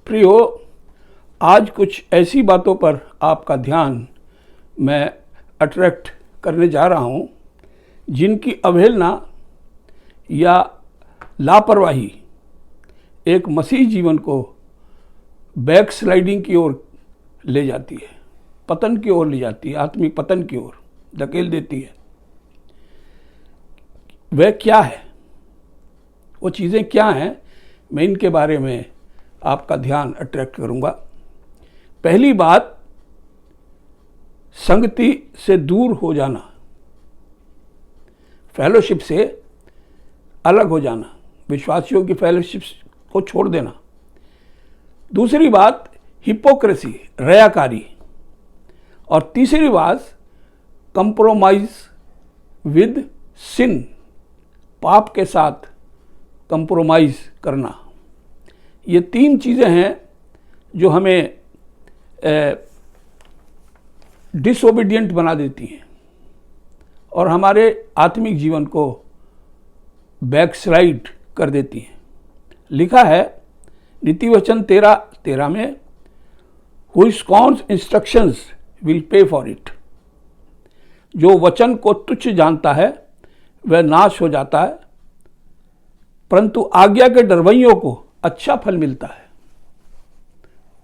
प्रियो, आज कुछ ऐसी बातों पर आपका ध्यान मैं अट्रैक्ट करने जा रहा हूँ जिनकी अवहेलना या लापरवाही एक मसीह जीवन को बैक स्लाइडिंग की ओर ले जाती है, पतन की ओर ले जाती है, आत्मिक पतन की ओर धकेल देती है। वह क्या है, वो चीज़ें क्या हैं, मैं इनके बारे में आपका ध्यान अट्रैक्ट करूंगा। पहली बात, संगति से दूर हो जाना, फेलोशिप से अलग हो जाना, विश्वासियों की फेलोशिप को छोड़ देना। दूसरी बात, हिपोक्रेसी, रयाकारी। और तीसरी बात, कंप्रोमाइज विद सिन, पाप के साथ कंप्रोमाइज करना। ये तीन चीज़ें हैं जो हमें डिसओबीडियंट बना देती हैं और हमारे आत्मिक जीवन को बैकस्लाइड कर देती हैं। लिखा है नीतिवचन 13:13 में, who scorns instructions will pay for it. जो वचन को तुच्छ जानता है वह नाश हो जाता है, परंतु आज्ञा के डरवैयों को अच्छा फल मिलता है।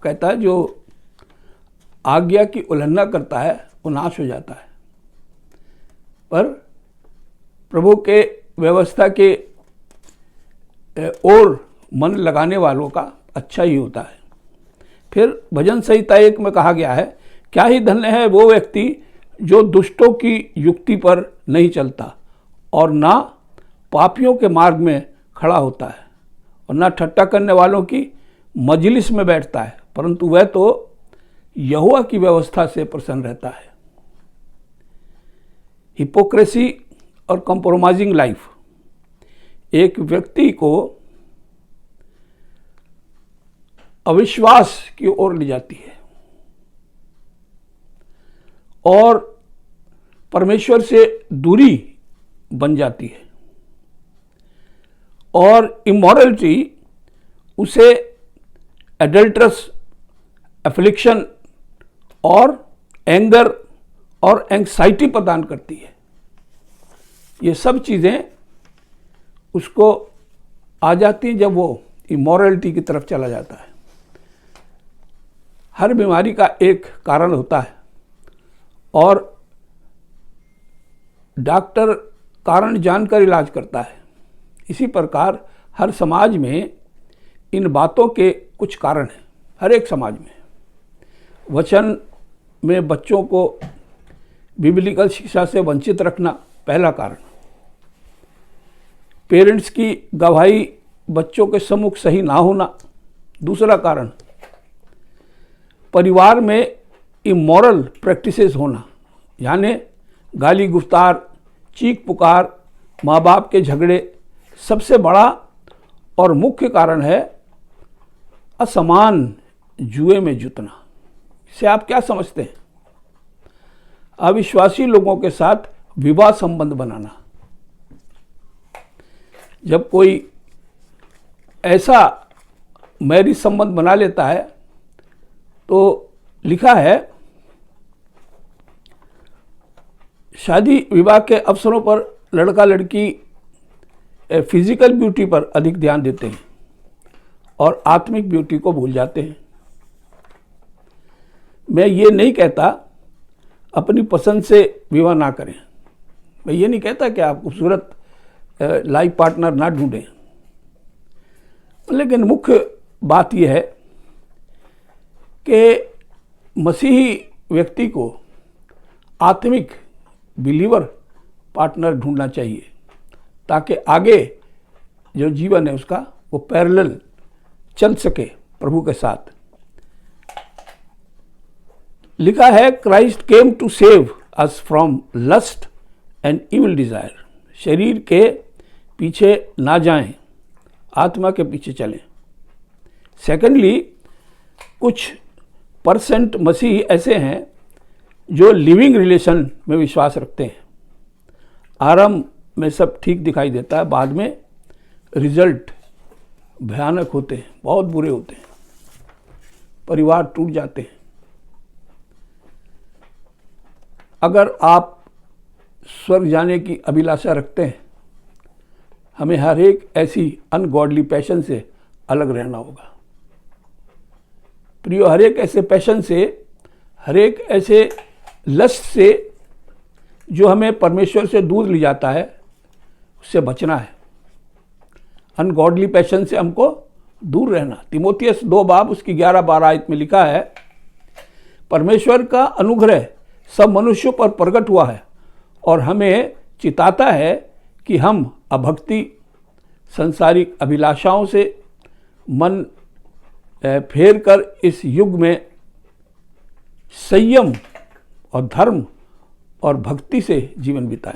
कहता है जो आज्ञा की उल्लंघना करता है वो नाश हो जाता है, पर प्रभु के व्यवस्था के ओर मन लगाने वालों का अच्छा ही होता है। फिर भजन संहिता 1 में कहा गया है, क्या ही धन्य है वो व्यक्ति जो दुष्टों की युक्ति पर नहीं चलता और ना पापियों के मार्ग में खड़ा होता है और ना ठट्टा करने वालों की मजलिस में बैठता है, परंतु वह तो यहोवा की व्यवस्था से प्रसन्न रहता है। हिपोक्रेसी और कंप्रोमाइजिंग लाइफ एक व्यक्ति को अविश्वास की ओर ले जाती है और परमेश्वर से दूरी बन जाती है, और इमोरलिटी उसे एडल्ट्रस, एफ्लिक्शन और एंगर और एंग्जाइटी प्रदान करती है। ये सब चीज़ें उसको आ जाती हैं जब वो इमोरलिटी की तरफ चला जाता है। हर बीमारी का एक कारण होता है और डॉक्टर कारण जानकर इलाज करता है। इसी प्रकार हर समाज में इन बातों के कुछ कारण हैं। हर एक समाज में वचन में बच्चों को बिब्लिकल शिक्षा से वंचित रखना पहला कारण, पेरेंट्स की गवाही बच्चों के सम्मुख सही ना होना दूसरा कारण, परिवार में इमोरल प्रैक्टिसेस होना, यानी गाली गुफ्तार, चीख पुकार, माँ बाप के झगड़े। सबसे बड़ा और मुख्य कारण है असमान जुए में जुतना। इसे आप क्या समझते हैं? अविश्वासी लोगों के साथ विवाह संबंध बनाना। जब कोई ऐसा मैरिज संबंध बना लेता है तो लिखा है शादी विवाह के अवसरों पर लड़का लड़की फिजिकल ब्यूटी पर अधिक ध्यान देते हैं और आत्मिक ब्यूटी को भूल जाते हैं। मैं ये नहीं कहता अपनी पसंद से विवाह ना करें, मैं ये नहीं कहता कि आप खूबसूरत लाइफ पार्टनर ना ढूंढें, लेकिन मुख्य बात यह है कि मसीही व्यक्ति को आत्मिक बिलीवर पार्टनर ढूंढना चाहिए ताकि आगे जो जीवन है उसका वो पैरेलल चल सके प्रभु के साथ। लिखा है Christ came to save us from lust and evil desire. शरीर के पीछे ना जाएं, आत्मा के पीछे चलें। सेकेंडली, कुछ परसेंट मसीही ऐसे हैं जो लिविंग रिलेशन में विश्वास रखते हैं। आरंभ में सब ठीक दिखाई देता है, बाद में रिजल्ट भयानक होते हैं, बहुत बुरे होते हैं। परिवार टूट जाते हैं। अगर आप स्वर्ग जाने की अभिलाषा रखते हैं, हमें हर एक ऐसी अनगॉडली पैशन से अलग रहना होगा। प्रियो, हर एक ऐसे पैशन से, हर एक ऐसे लस्ट से जो हमें परमेश्वर से दूर ले जाता है, उससे बचना है। अनगॉडली पैशन से हमको दूर रहना। तीमुथियुस 2 बाब उसकी 11-12 आयत में लिखा है, परमेश्वर का अनुग्रह सब मनुष्यों पर प्रकट हुआ है और हमें चिताता है कि हम अभक्ति, संसारिक अभिलाषाओं से मन फेर कर इस युग में संयम और धर्म और भक्ति से जीवन बिताएं।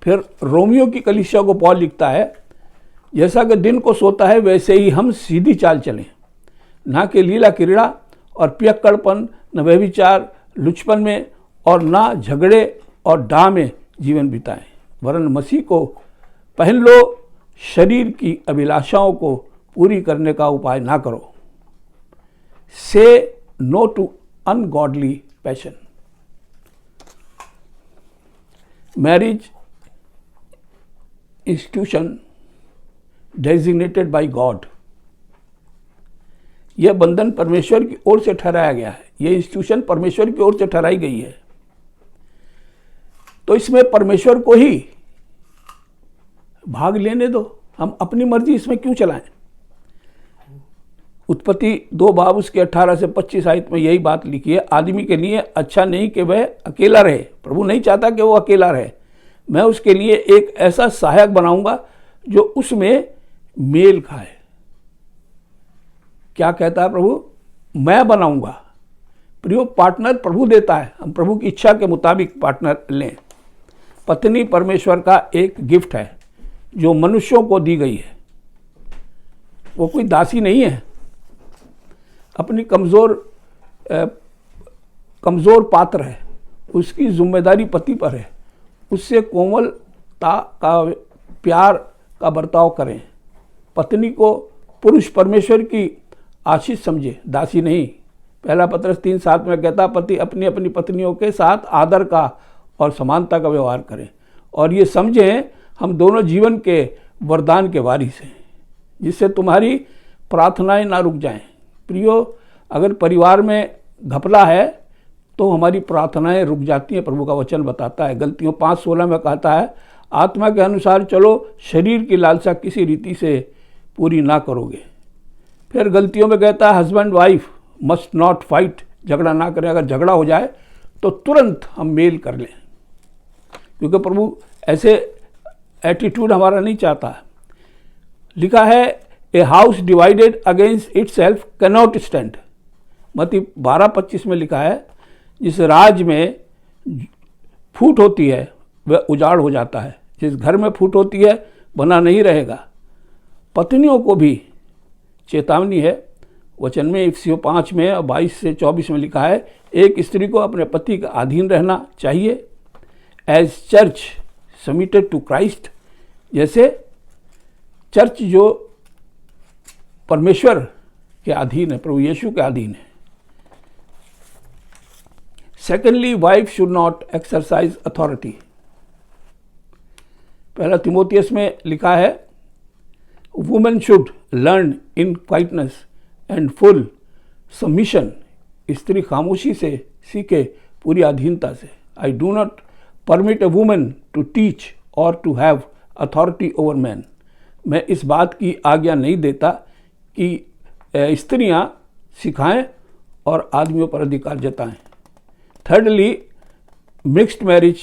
फिर रोमियो की कलीसिया को पौल लिखता है, जैसा कि दिन को सोता है वैसे ही हम सीधी चाल चलें, ना कि लीला क्रीड़ा और पियक्कड़पन, न व्यभिचार, लुचपन में और ना झगड़े और डाह में जीवन बिताएं, वरन मसीह को पहन लो, शरीर की अभिलाषाओं को पूरी करने का उपाय ना करो। Say no to ungodly passion. Marriage institution designated by God, यह बंधन परमेश्वर की ओर से ठहराया गया है। यह इंस्टीट्यूशन परमेश्वर की ओर से ठहराई गई है, तो इसमें परमेश्वर को ही भाग लेने दो। हम अपनी मर्जी इसमें क्यों चलाएं? उत्पत्ति 2 बाब उसके 18 से 25 आयत में यही बात लिखी है, आदमी के लिए अच्छा नहीं कि वह अकेला रहे। प्रभु नहीं चाहता कि वो अकेला रहे, मैं उसके लिए एक ऐसा सहायक बनाऊंगा जो उसमें मेल खाए। क्या कहता है प्रभु? मैं बनाऊंगा। प्रियो, पार्टनर प्रभु देता है, हम प्रभु की इच्छा के मुताबिक पार्टनर लें। पत्नी परमेश्वर का एक गिफ्ट है जो मनुष्यों को दी गई है। वो कोई दासी नहीं है। अपनी कमजोर पात्र है, उसकी जिम्मेदारी पति पर है। उससे कोमलता का, प्यार का बर्ताव करें। पत्नी को पुरुष परमेश्वर की आशीष समझे, दासी नहीं। पहला पत्रस 3:7 में कहता, पति अपनी अपनी पत्नियों के साथ आदर का और समानता का व्यवहार करें और ये समझें हम दोनों जीवन के वरदान के वारिस हैं, जिससे तुम्हारी प्रार्थनाएं ना रुक जाएं। प्रियो, अगर परिवार में घपला है तो हमारी प्रार्थनाएं रुक जाती हैं। प्रभु का वचन बताता है, गलतियों 5:16 में कहता है, आत्मा के अनुसार चलो, शरीर की लालसा किसी रीति से पूरी ना करोगे। फिर गलतियों में कहता है, husband wife must not fight, झगड़ा ना करें। अगर झगड़ा हो जाए तो तुरंत हम मेल कर लें, क्योंकि प्रभु ऐसे एटीट्यूड हमारा नहीं चाहता। लिखा है, a house divided against itself can not stand. मत्ती 12:25 में लिखा है, जिस राज में फूट होती है वह उजाड़ हो जाता है, जिस घर में फूट होती है बना नहीं रहेगा। पत्नियों को भी चेतावनी है। वचन में इफिसियों 5 में 22 से 24 में लिखा है, एक स्त्री को अपने पति का अधीन रहना चाहिए, as church submitted to Christ, जैसे चर्च जो परमेश्वर के अधीन है, प्रभु यीशु के अधीन है। Secondly, wife should not exercise authority. पहला तीमुथियुस में लिखा है, women should learn in quietness and full submission. स्त्री खामोशी से सीखे, पूरी अधीनता से। I do not permit a women to teach or to have authority over man. मैं इस बात की आज्ञा नहीं देता कि स्त्रियां सिखाएं और आदमियों पर अधिकार जताएं। Thirdly, mixed marriage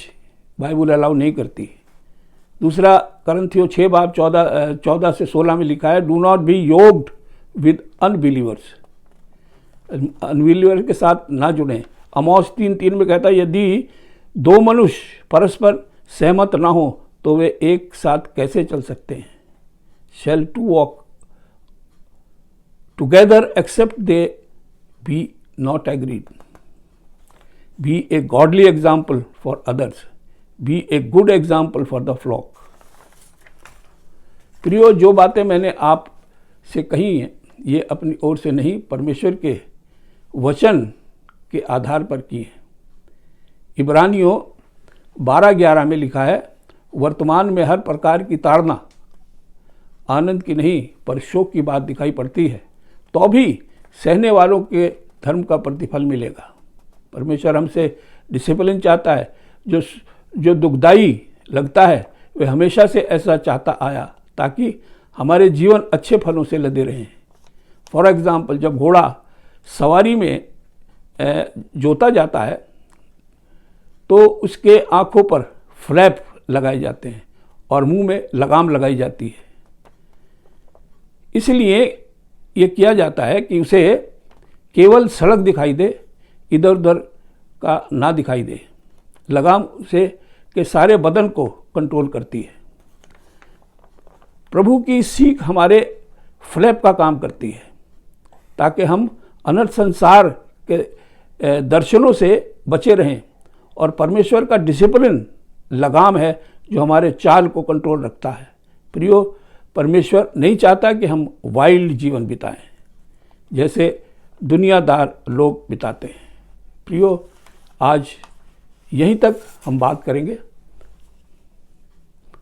Bible allow नहीं करती। दूसरा करंथियों 6:14 से 16 में लिखा है, do not be yoked with unbelievers. Unbeliever के साथ ना जुड़ें। अमोस 3:3 में कहता है, यदि 2 मनुष्य परस्पर सहमत ना हो तो वे एक साथ कैसे चल सकते हैं? Shall two walk together except they be not agreed. Be a godly example for others, be a good example for the flock. प्रियो, जो बातें मैंने आप से कही हैं ये अपनी ओर से नहीं, परमेश्वर के वचन के आधार पर किए। इब्रानियों 12:11 में लिखा है, वर्तमान में हर प्रकार की ताड़ना आनंद की नहीं पर शोक की बात दिखाई पड़ती है, तो भी सहने वालों के धर्म का प्रतिफल मिलेगा। परमेश्वर हमसे डिसिप्लिन चाहता है। जो दुखदाई लगता है वह हमेशा से ऐसा चाहता आया ताकि हमारे जीवन अच्छे फलों से लदे रहें। फॉर एग्जाम्पल, जब घोड़ा सवारी में जोता जाता है तो उसके आँखों पर फ्लैप लगाए जाते हैं और मुंह में लगाम लगाई जाती है। इसलिए ये किया जाता है कि उसे केवल सड़क दिखाई दे, इधर उधर का ना दिखाई दे। लगाम से के सारे बदन को कंट्रोल करती है। प्रभु की सीख हमारे फ्लैप का काम करती है ताकि हम अनर्थ संसार के दर्शनों से बचे रहें, और परमेश्वर का डिसिप्लिन लगाम है जो हमारे चाल को कंट्रोल रखता है। प्रियो, परमेश्वर नहीं चाहता कि हम वाइल्ड जीवन बिताएं जैसे दुनियादार लोग बिताते हैं। प्रियो, आज यहीं तक हम बात करेंगे।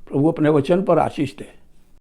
प्रभु अपने वचन पर आशीष दे।